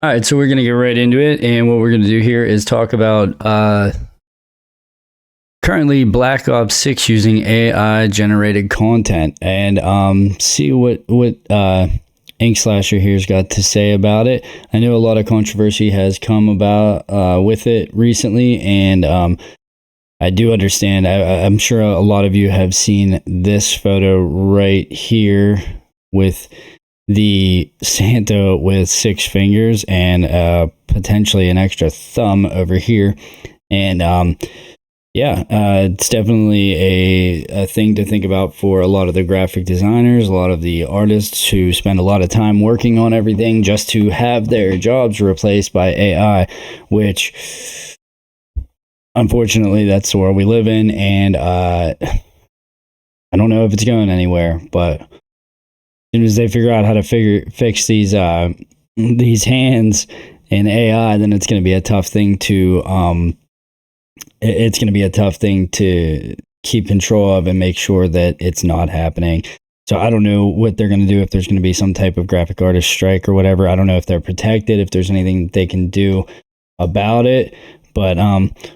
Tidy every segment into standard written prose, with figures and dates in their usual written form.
All right, so we're going to get right into it, and what we're going to do here is talk about currently Black Ops 6 using AI generated content, and see what INKSLASHER here's got to say about it. I know a lot of controversy has come about with it recently, and I do understand. I'm sure a lot of you have seen this photo right here with the Santa with 6 fingers and potentially an extra thumb over here. And it's definitely a thing to think about for a lot of the graphic designers, a lot of the artists who spend a lot of time working on everything just to have their jobs replaced by AI, which unfortunately that's the world we live in. And I don't know if it's going anywhere, but as soon as they figure out how to fix these hands in AI, then it's going to be a tough thing to keep control of and make sure that it's not happening. So I don't know what they're going to do, if there's going to be some type of graphic artist strike or whatever. I don't know if they're protected, if there's anything they can do about it. But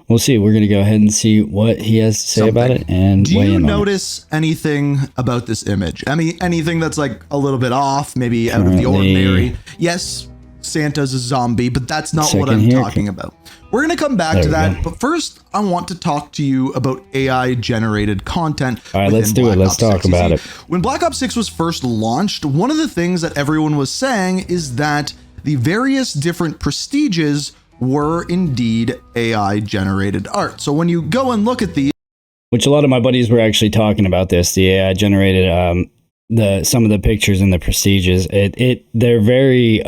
we'll see. We're going to go ahead and see what he has to say about it. And do you notice anything about this image? I mean, anything that's like a little bit off, maybe out of the ordinary? Yes, Santa's a zombie, but that's not what I'm talking about. We're going to come back to that. But first, I want to talk to you about AI generated content. All right, let's do it. Let's talk about it. When Black Ops 6 was first launched, one of the things that everyone was saying is that the various different prestiges were indeed AI generated art. So when you go and look at these, which a lot of my buddies were actually talking about this, the AI generated some of the pictures in the prestiges, they're very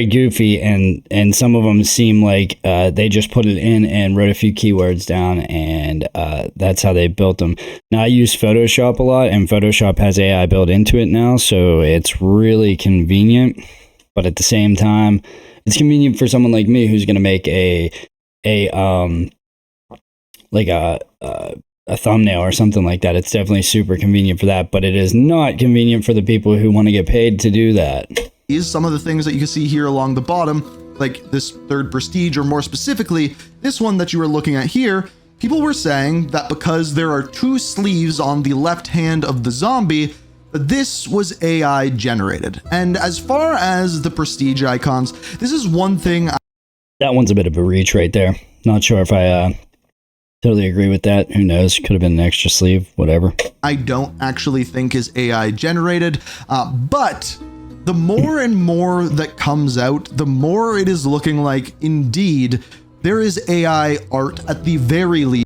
goofy, and some of them seem like they just put it in and wrote a few keywords down, and that's how they built them. Now, I use Photoshop a lot, and Photoshop has AI built into it now, so it's really convenient. But at the same time, it's convenient for someone like me who's going to make a thumbnail or something like that. It's definitely super convenient for that, but it is not convenient for the people who want to get paid to do that. Some of the things that you can see here along the bottom, like this third prestige, or more specifically, this one that you were looking at here, people were saying that because there are 2 sleeves on the left hand of the zombie, this was AI generated. And as far as the prestige icons, this is one thing. That one's a bit of a reach right there. Not sure if I totally agree with that. Who knows? Could have been an extra sleeve, whatever. I don't actually think is AI generated, but the more and more that comes out, the more it is looking like indeed there is AI art at the very least.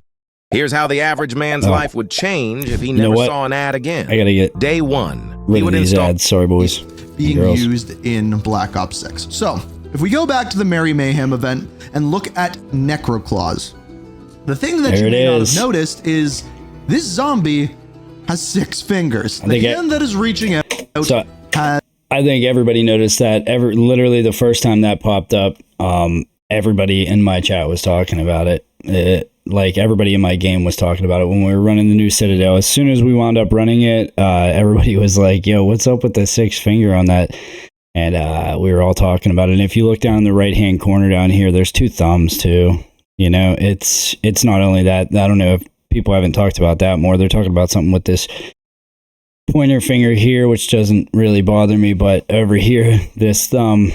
Here's how the average man's life would change if he never saw an ad again. I gotta get day one. Rid of these ads. Sorry, boys. Being used in Black Ops 6. So, if we go back to the Merry Mayhem event and look at Necroclaws, the thing that you may not have noticed is this zombie has 6 fingers. The hand that is reaching out has... I think everybody noticed that. Literally the first time that popped up, everybody in my chat was talking about it. Like everybody in my game was talking about it when we were running the new Citadel. As soon as we wound up running it, everybody was like, yo, what's up with the 6 finger on that? And we were all talking about it. And if you look down in the right-hand corner down here, there's 2 thumbs too. You know, it's not only that. I don't know if people haven't talked about that more. They're talking about something with this pointer finger here, which doesn't really bother me. But over here, this thumb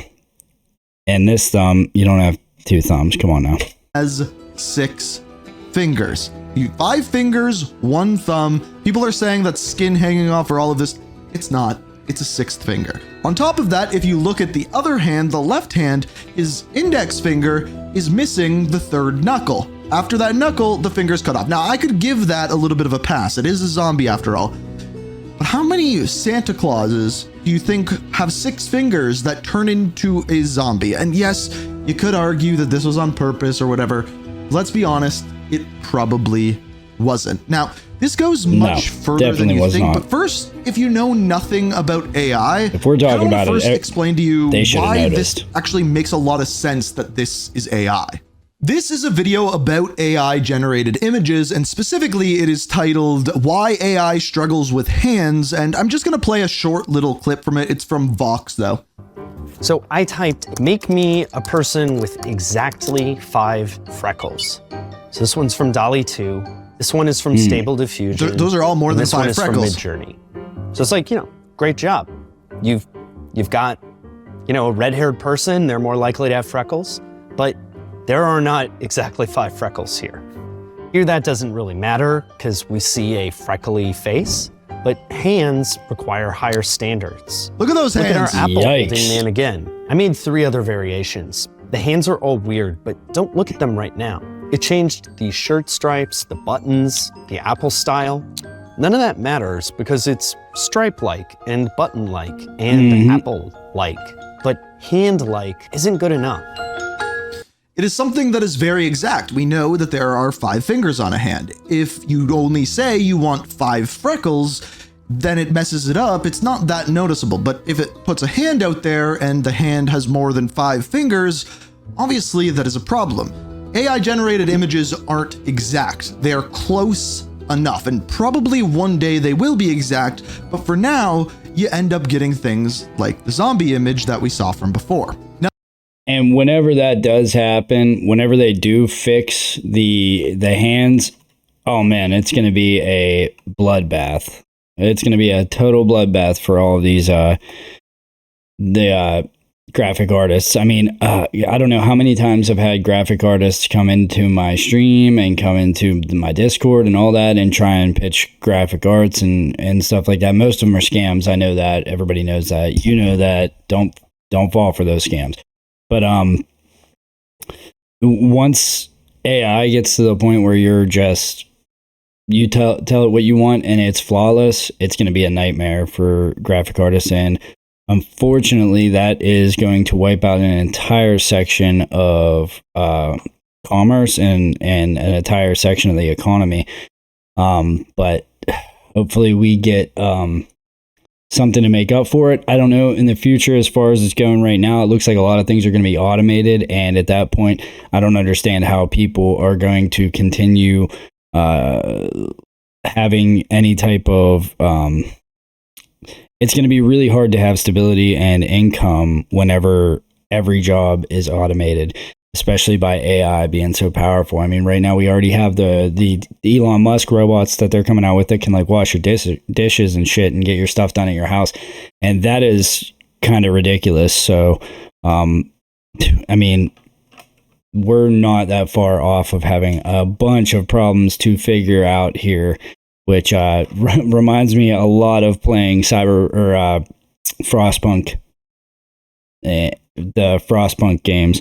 and this thumb, you don't have 2 thumbs. Come on now. As 6 fingers. 5 fingers, 1 thumb. People are saying that skin hanging off or all of this. It's not. It's a 6th finger. On top of that, if you look at the other hand, the left hand, his index finger is missing the 3rd knuckle. After that knuckle, the finger's cut off. Now, I could give that a little bit of a pass. It is a zombie after all. But how many Santa Clauses do you think have 6 fingers that turn into a zombie? And yes, you could argue that this was on purpose or whatever. Let's be honest, it probably wasn't. Now, this goes much further than you think. But first, if you know nothing about AI, if we're talking about it, explain to you why this actually makes a lot of sense that this is AI. This is a video about AI generated images, and specifically it is titled Why AI Struggles with Hands, and I'm just going to play a short little clip from it. It's from Vox though. So I typed, make me a person with exactly 5 freckles. So this one's from DALL-E 2. This one is from Stable Diffusion. Those are all more than 5 freckles. This one is from Midjourney. So it's like, great job. You've got, a red-haired person, they're more likely to have freckles, but there are not exactly 5 freckles here. Here that doesn't really matter because we see a freckly face, but hands require higher standards. Look at those hands. Look at our apple Yikes. holding man again. I made 3 other variations. The hands are all weird, but don't look at them right now. It changed the shirt stripes, the buttons, the apple style. None of that matters because it's stripe-like and button-like and apple-like, but hand-like isn't good enough. It is something that is very exact. We know that there are 5 fingers on a hand. If you only say you want 5 freckles, then it messes it up. It's not that noticeable. But if it puts a hand out there and the hand has more than 5 fingers, obviously that is a problem. AI generated images aren't exact. They're close enough, and probably one day they will be exact, but for now, you end up getting things like the zombie image that we saw from before. Now, and whenever that does happen, whenever they do fix the hands, oh man, it's going to be a bloodbath. It's going to be a total bloodbath for all of these graphic artists. I mean, I don't know how many times I've had graphic artists come into my stream and come into my Discord and all that and try and pitch graphic arts and stuff like that. Most of them are scams. I know that. Everybody knows that. You know that. Don't fall for those scams. But once AI gets to the point where you tell it what you want and it's flawless, it's going to be a nightmare for graphic artists. And unfortunately, that is going to wipe out an entire section of commerce and an entire section of the economy. But hopefully we get something to make up for it. I don't know in the future as far as it's going right now. It looks like a lot of things are going to be automated. And at that point, I don't understand how people are going to continue having any type of... it's going to be really hard to have stability and income whenever every job is automated, especially by AI being so powerful. I mean, right now we already have the Elon Musk robots that they're coming out with that can like wash your dishes and shit and get your stuff done at your house. And that is kind of ridiculous. So, I mean, we're not that far off of having a bunch of problems to figure out here, which reminds me a lot of playing Frostpunk, the Frostpunk games,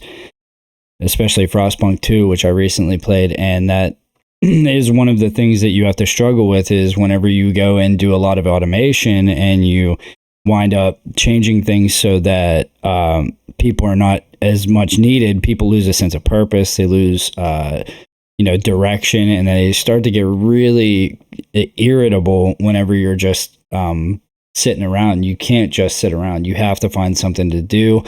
especially Frostpunk 2, which I recently played. And that is one of the things that you have to struggle with is whenever you go and do a lot of automation and you wind up changing things so that people are not as much needed, people lose a sense of purpose, they lose direction, and they start to get really irritable whenever you're just sitting around. You can't just sit around. You have to find something to do.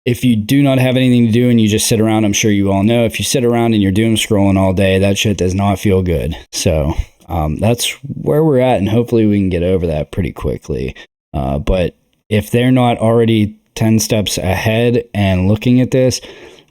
If you do not have anything to do and you just sit around, I'm sure you all know, if you sit around and you're doom scrolling all day, that shit does not feel good. So that's where we're at, and hopefully we can get over that pretty quickly. But if they're not already 10 steps ahead and looking at this,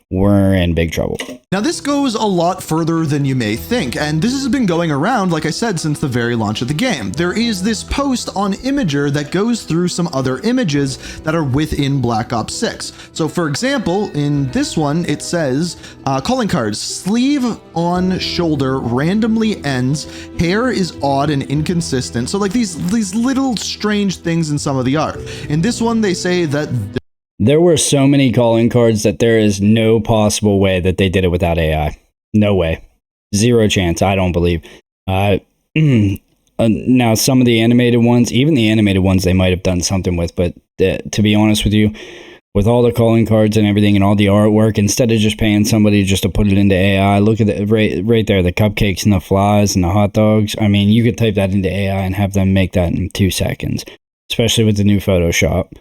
we're in big trouble. Now, this goes a lot further than you may think, and this has been going around, like I said, since the very launch of the game. There is this post on Imager that goes through some other images that are within Black Ops 6. So, for example, in this one, it says, calling cards, sleeve on shoulder randomly ends, hair is odd and inconsistent. So, like these little strange things in some of the art. In this one, they say that there were so many calling cards that there is no possible way that they did it without AI. No way. Zero chance, I don't believe. Now, some of the animated ones, even the animated ones, they might have done something with, but to be honest with you, with all the calling cards and everything and all the artwork, instead of just paying somebody just to put it into AI, look at it right there, the cupcakes and the flies and the hot dogs. I mean, you could type that into AI and have them make that in 2 seconds, especially with the new Photoshop.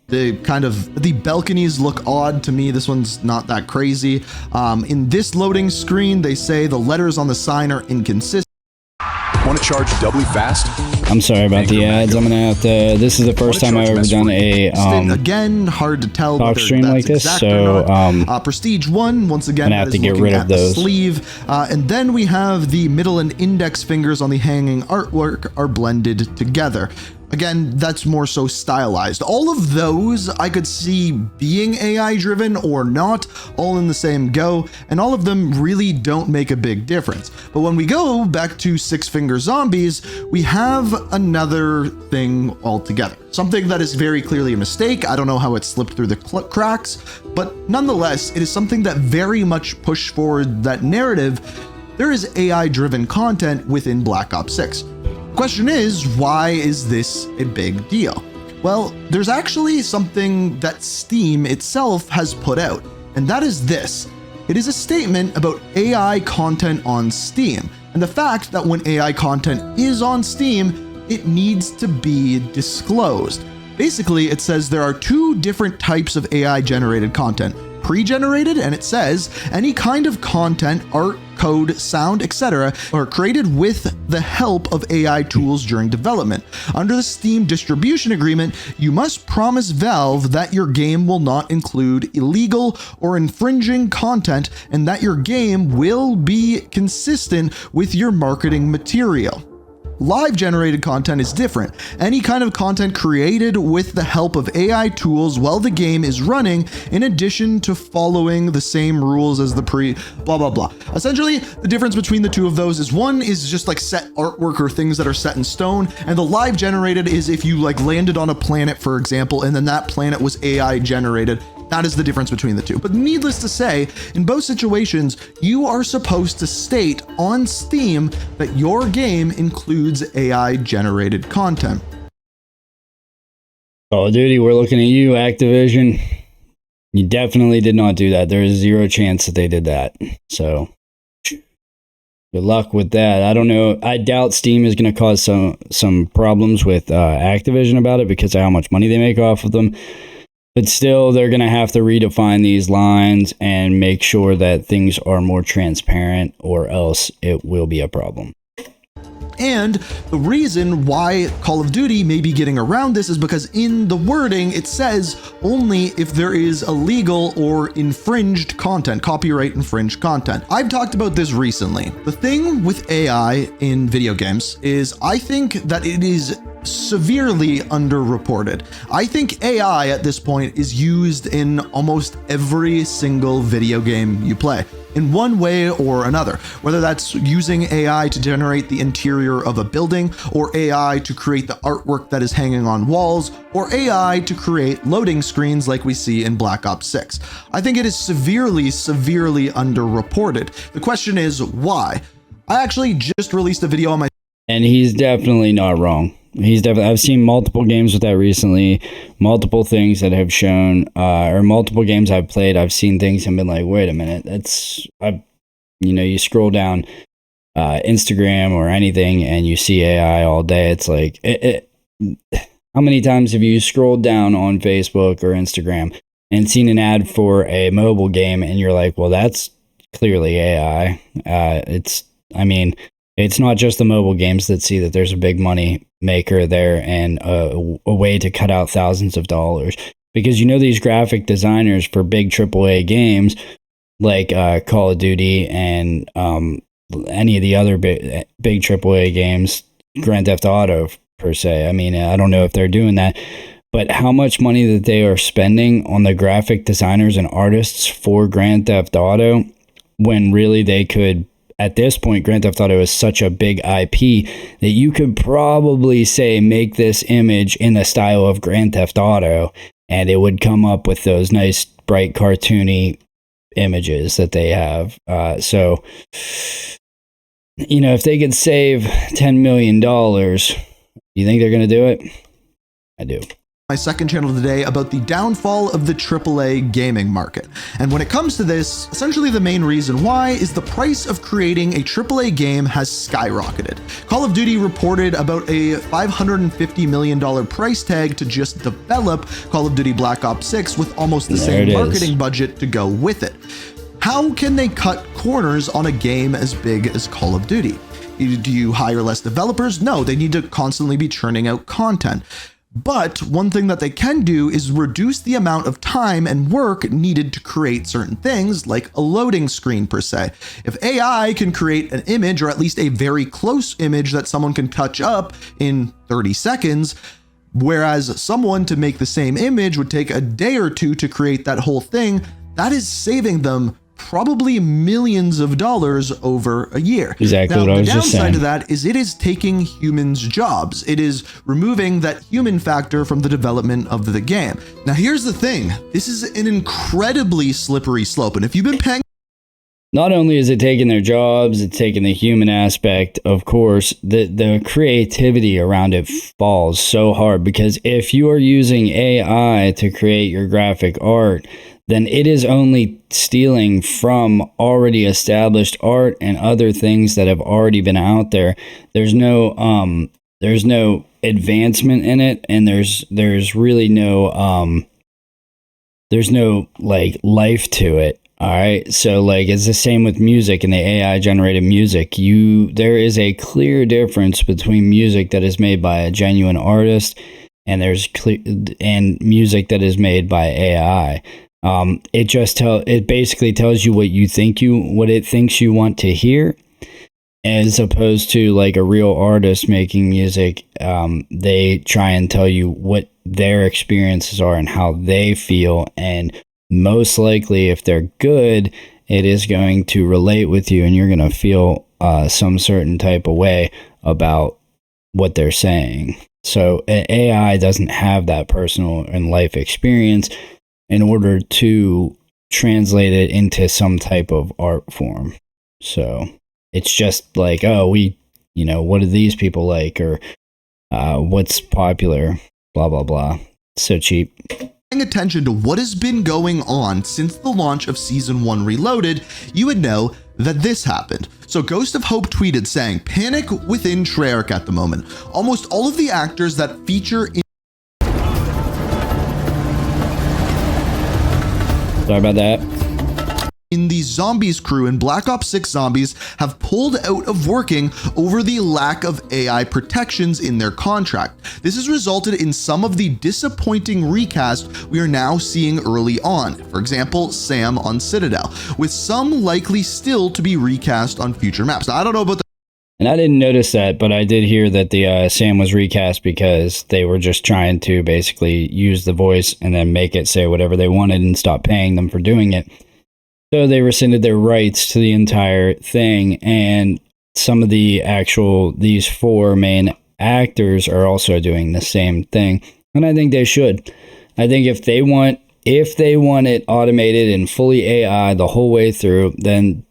The balconies look odd to me. This one's not that crazy. In this loading screen, they say the letters on the sign are inconsistent. Want to charge doubly fast? I'm sorry about the ads. I'm gonna have to. This is the first time I've ever done a again, hard to tell talk stream like this. So Prestige 1, once again, gonna have to get rid of those. Sleeve, and then we have the middle and index fingers on the hanging artwork are blended together. Again, that's more so stylized. All of those I could see being AI driven or not, all in the same go, and all of them really don't make a big difference. But when we go back to Six Finger Zombies, we have another thing altogether. Something that is very clearly a mistake. I don't know how it slipped through the cracks, but nonetheless, it is something that very much pushed forward that narrative. There is AI driven content within Black Ops 6. Question is, why is this a big deal? Well, there's actually something that Steam itself has put out, and that is this. It is a statement about AI content on Steam, and the fact that when AI content is on Steam, it needs to be disclosed. Basically, it says there are two different types of AI generated content. Pre-generated, and it says any kind of content, art, code, sound, etc. are created with the help of AI tools during development. Under the Steam distribution agreement, you must promise Valve that your game will not include illegal or infringing content and that your game will be consistent with your marketing material. Live generated content is different. Any kind of content created with the help of AI tools while the game is running, in addition to following the same rules as the blah blah blah. Essentially, the difference between the two of those is one is just like set artwork or things that are set in stone, and the live generated is if you like landed on a planet, for example, and then that planet was AI generated. That is the difference between the two. But needless to say, in both situations, you are supposed to state on Steam that your game includes AI generated content. Call of Duty, we're looking at you, Activision. You definitely did not do that. There is zero chance that they did that. So good luck with that. I don't know. I doubt Steam is going to cause some problems with Activision about it because of how much money they make off of them. But still, they're going to have to redefine these lines and make sure that things are more transparent, or else it will be a problem. And the reason why Call of Duty may be getting around this is because in the wording, it says only if there is illegal or infringed content, copyright infringed content. I've talked about this recently. The thing with AI in video games is I think that it is severely underreported. I think AI at this point is used in almost every single video game you play, in one way or another, whether that's using AI to generate the interior of a building, or AI to create the artwork that is hanging on walls, or AI to create loading screens like we see in Black Ops 6. I think it is severely underreported. The question is why? I actually just released a video on my... And he's definitely not wrong. I've seen multiple games with that recently, multiple things that have shown, or multiple games I've played, I've seen things and been like, wait a minute, you scroll down Instagram or anything and you see AI all day. It's like, how many times have you scrolled down on Facebook or Instagram and seen an ad for a mobile game and you're like, well, that's clearly AI. It's not just the mobile games that see that there's a big money maker there and a way to cut out thousands of dollars. Because these graphic designers for big AAA games like Call of Duty and any of the other big AAA games, Grand Theft Auto per se. I don't know if they're doing that, but how much money that they are spending on the graphic designers and artists for Grand Theft Auto, when really they could... At this point, Grand Theft Auto is such a big IP that you could probably say, make this image in the style of Grand Theft Auto, and it would come up with those nice, bright, cartoony images that they have. So, if they could save $10 million, you think they're going to do it? I do. My second channel today about the downfall of the AAA gaming market. And when it comes to this, essentially the main reason why is the price of creating a AAA game has skyrocketed. Call of Duty reported about a $550 million price tag to just develop Call of Duty Black Ops 6 with almost the same marketing budget to go with it. How can they cut corners on a game as big as Call of Duty? Do you hire less developers? No, they need to constantly be churning out content. But one thing that they can do is reduce the amount of time and work needed to create certain things, like a loading screen per se. If AI can create an image, or at least a very close image that someone can touch up in 30 seconds, whereas someone to make the same image would take a day or two to create that whole thing, that is saving them probably millions of dollars over a year. Exactly what I was just saying. The downside of that is it is taking humans' jobs. It is removing that human factor from the development of the game. Now, here's the thing. This is an incredibly slippery slope. And if you've been paying not only is it taking their jobs, it's taking the human aspect, of course, the creativity around it falls so hard, because if you are using AI to create your graphic art, then it is only stealing from already established art and other things that have already been out there. There's no advancement in it, and there's really no like life to it. All right. So like it's the same with music and the AI generated music. There is a clear difference between music that is made by a genuine artist and and music that is made by AI. It basically tells you what it thinks you want to hear, as opposed to like a real artist making music. They try and tell you what their experiences are and how they feel, and most likely, if they're good, it is going to relate with you, and you're going to feel some certain type of way about what they're saying. So AI doesn't have that personal and life experience in order to translate it into some type of art form. So it's just like, oh, what do these people like, or what's popular, blah, blah, blah. So cheap. Paying attention to what has been going on since the launch of Season 1 Reloaded, you would know that this happened. So Ghost of Hope tweeted saying, "Panic within Treyarch at the moment. Almost all of the actors that feature in..." Sorry about that. In the Zombies crew in Black Ops 6 Zombies have pulled out of working over the lack of AI protections in their contract. This has resulted in some of the disappointing recast we are now seeing early on. For example, Sam on Citadel, with some likely still to be recast on future maps. Now, I don't know about And I didn't notice that, but I did hear that the Sam was recast because they were just trying to basically use the voice and then make it say whatever they wanted and stop paying them for doing it. So they rescinded their rights to the entire thing, and some of these four main actors are also doing the same thing, and I think they should. I think if they want it automated and fully AI the whole way through, then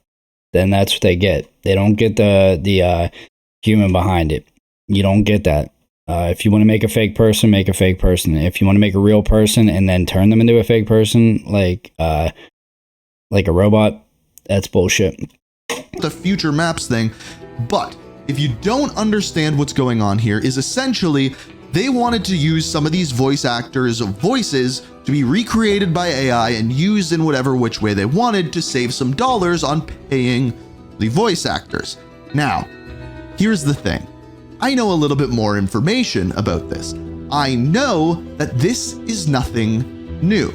that's what they get. They don't get the human behind it. You don't get that. If you want to make a fake person, make a fake person. If you want to make a real person and then turn them into a fake person, like a robot, that's bullshit. The future maps thing, but if you don't understand what's going on here, is essentially they wanted to use some of these voice actors' voices to be recreated by AI and used in whatever which way they wanted to save some dollars on paying the voice actors. Now, here's the thing. I know a little bit more information about this. I know that this is nothing new.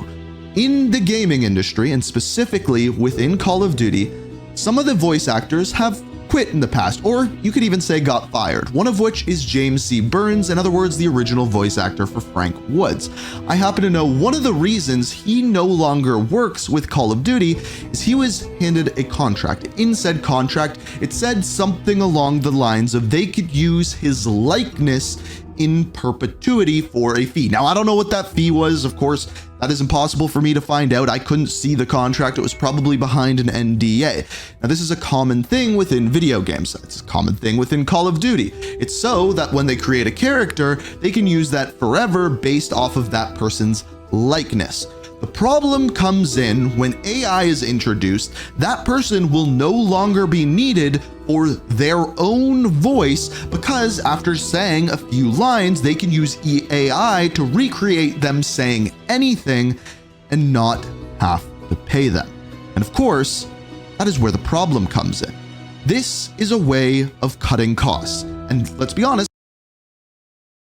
In the gaming industry, and specifically within Call of Duty, some of the voice actors have quit in the past, or you could even say got fired, one of which is James C. Burns, in other words, the original voice actor for Frank Woods. I happen to know one of the reasons he no longer works with Call of Duty is he was handed a contract. In said contract, it said something along the lines of they could use his likeness in perpetuity for a fee. Now, I don't know what that fee was. Of course, that is impossible for me to find out. I couldn't see the contract. It was probably behind an NDA. Now, this is a common thing within video games. It's a common thing within Call of Duty. It's so that when they create a character, they can use that forever based off of that person's likeness. The problem comes in when AI is introduced. That person will no longer be needed for their own voice, because after saying a few lines, they can use AI to recreate them saying anything and not have to pay them. And of course, that is where the problem comes in. This is a way of cutting costs. And let's be honest,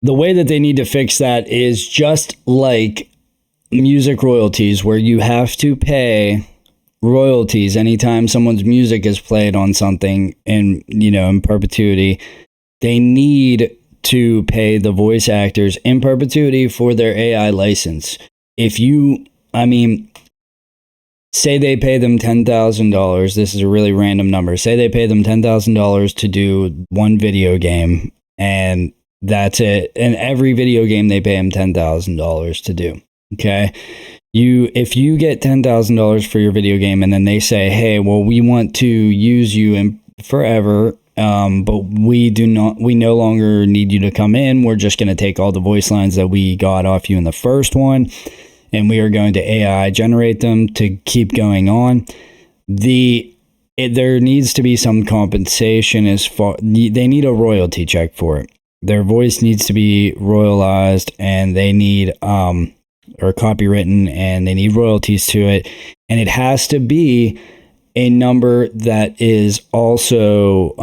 the way that they need to fix that is just like music royalties, where you have to pay royalties anytime someone's music is played on something in perpetuity. They need to pay the voice actors in perpetuity for their AI license. Say they pay them $10,000. This is a really random number. Say they pay them $10,000 to do one video game, and that's it. And every video game they pay them $10,000 to do. Okay. If you get $10,000 for your video game, and then they say, hey, well, we want to use you forever, but we no longer need you to come in. We're just going to take all the voice lines that we got off you in the first one, and we are going to AI generate them to keep going on. There needs to be some compensation they need a royalty check for it. Their voice needs to be royalized, and they need or copywritten, and they need royalties to it, and it has to be a number that is also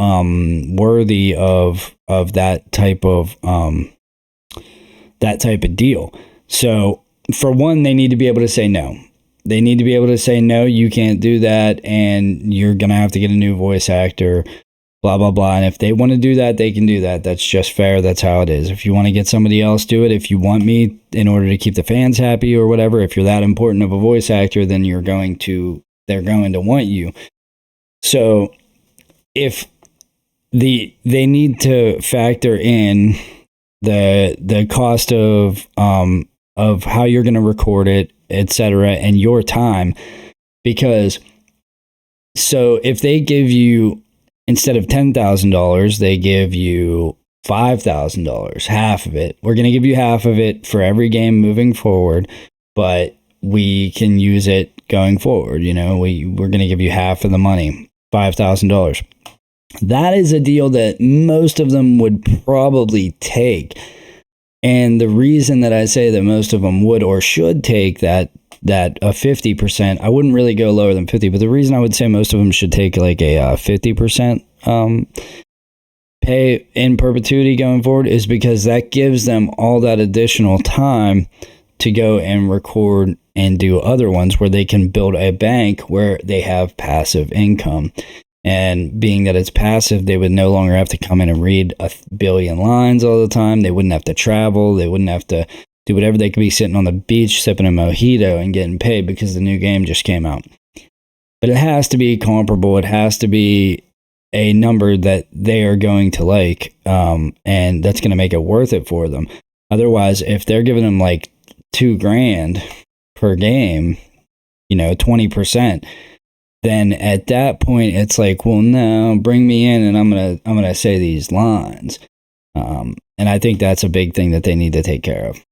worthy of that type of deal. So for one, they need to be able to say no. They need to be able to say, no, you can't do that, and you're going to have to get a new voice actor, blah, blah, blah. And if they want to do that, they can do that. That's just fair. That's how it is. If you want to get somebody else, do it. If you want me in order to keep the fans happy or whatever, if you're that important of a voice actor, then they're going to want you. So if they need to factor in the cost of how you're going to record it, etc., and your time, because so if they give you, instead of $10,000, they give you $5,000, half of it. We're going to give you half of it for every game moving forward, but we can use it going forward. We're going to give you half of the money, $5,000. That is a deal that most of them would probably take. And the reason that I say that most of them would or should take that a 50%, I wouldn't really go lower than 50, but the reason I would say most of them should take like a 50% pay in perpetuity going forward is because that gives them all that additional time to go and record and do other ones where they can build a bank where they have passive income. And being that it's passive, they would no longer have to come in and read a billion lines all the time. They wouldn't have to travel. They wouldn't have to do whatever. They could be sitting on the beach sipping a mojito and getting paid because the new game just came out. But it has to be comparable. It has to be a number that they are going to like, and that's going to make it worth it for them. Otherwise, if they're giving them like $2,000 per game, 20%, then at that point it's like, well, no, bring me in and I'm gonna say these lines, and I think that's a big thing that they need to take care of.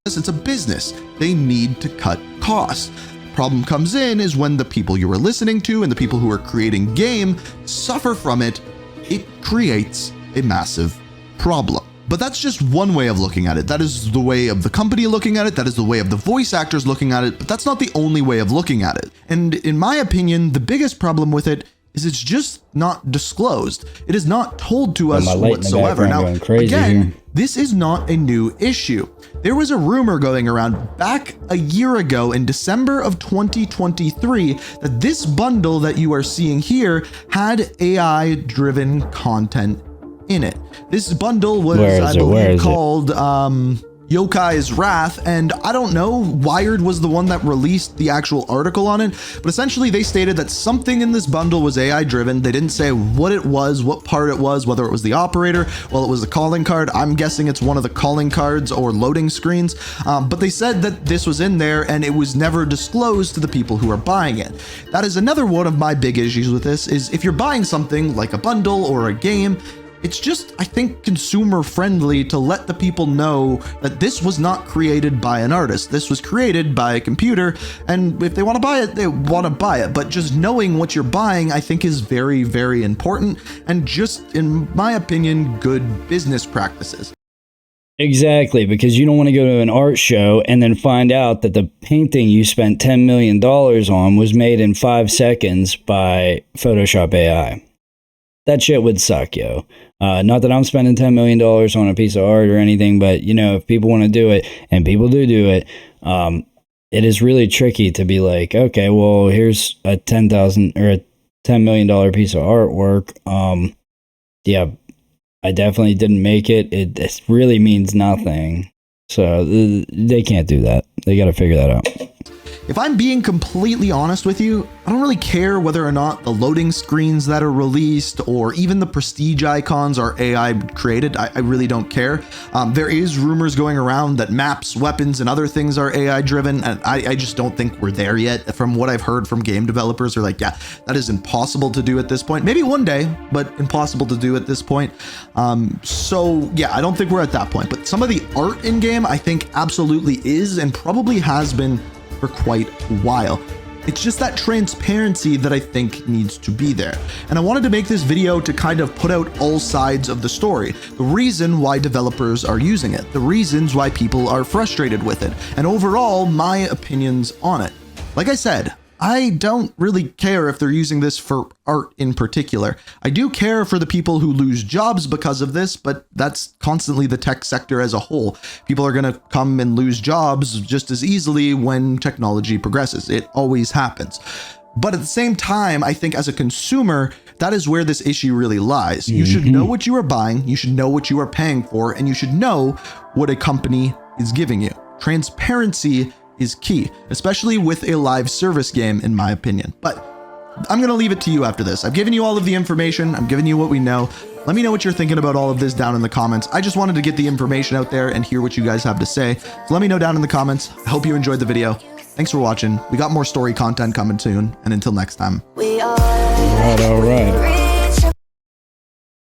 it's a business. They need to cut costs. Problem comes in is when the people you are listening to and the people who are creating game suffer from it. It creates a massive problem. But that's just one way of looking at it. That is the way of the company looking at it. That is the way of the voice actors looking at it. But that's not the only way of looking at it. And in my opinion, the biggest problem with it is it's just not disclosed. It is not told to us whatsoever. Now, again, this is not a new issue. There was a rumor going around back a year ago in December of 2023 that this bundle that you are seeing here had AI-driven content in it. This bundle was, I believe, called Yokai's Wrath, and I don't know, Wired was the one that released the actual article on it, but essentially they stated that something in this bundle was AI driven. They didn't say what it was, what part it was, whether it was the operator, well, it was the calling card. I'm guessing it's one of the calling cards or loading screens, but they said that this was in there and it was never disclosed to the people who are buying it. That is another one of my big issues with this, is if you're buying something like a bundle or a game, it's just, I think, consumer friendly to let the people know that this was not created by an artist. This was created by a computer, and if they want to buy it, they want to buy it. But just knowing what you're buying, I think, is very, very important, and just, in my opinion, good business practices. Exactly, because you don't want to go to an art show and then find out that the painting you spent $10 million on was made in 5 seconds by Photoshop AI. that shit would suck, yo. Not that I'm spending $10 million on a piece of art or anything, but you know, if people want to do it, and people do it, it is really tricky to be like, okay, well, here's a $10,000 or a $10 million piece of artwork. Yeah, I definitely didn't make it. It really means nothing. So they can't do that. They got to figure that out. If I'm being completely honest with you, I don't really care whether or not the loading screens that are released or even the prestige icons are AI created. I really don't care. There is rumors going around that maps, weapons, and other things are AI driven, and I just don't think we're there yet. From what I've heard from game developers, are like, yeah, that is impossible to do at this point. Maybe one day, but impossible to do at this point. So yeah, I don't think we're at that point. But some of the art in game, I think absolutely is and probably has been for quite a while. It's just that transparency that I think needs to be there. And I wanted to make this video to kind of put out all sides of the story. The reason why developers are using it, the reasons why people are frustrated with it, and overall my opinions on it. Like I said, I don't really care if they're using this for art in particular. I do care for the people who lose jobs because of this, but that's constantly the tech sector as a whole. People are going to come and lose jobs just as easily when technology progresses. It always happens. But at the same time, I think as a consumer, that is where this issue really lies. You should know what you are buying, you should know what you are paying for, and you should know what a company is giving you. Transparency is key, especially with a live service game, in my opinion. But I'm going to leave it to you after this. I've given you all of the information. I'm giving you what we know. Let me know what you're thinking about all of this down in the comments. I just wanted to get the information out there and hear what you guys have to say. So let me know down in the comments. I hope you enjoyed the video. Thanks for watching. We got more story content coming soon. And until next time. All right.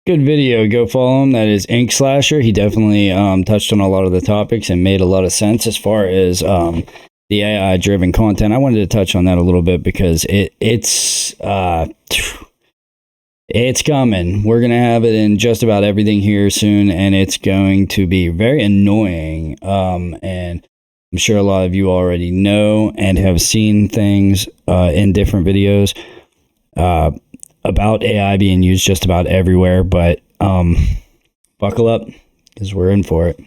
Good video. Go follow him. That is INKSLASHER. He definitely touched on a lot of the topics and made a lot of sense as far as the AI driven content. I wanted to touch on that a little bit because it's coming. We're gonna have it in just about everything here soon, and it's going to be very annoying. And I'm sure a lot of you already know and have seen things in different videos about AI being used just about everywhere, but buckle up because we're in for it.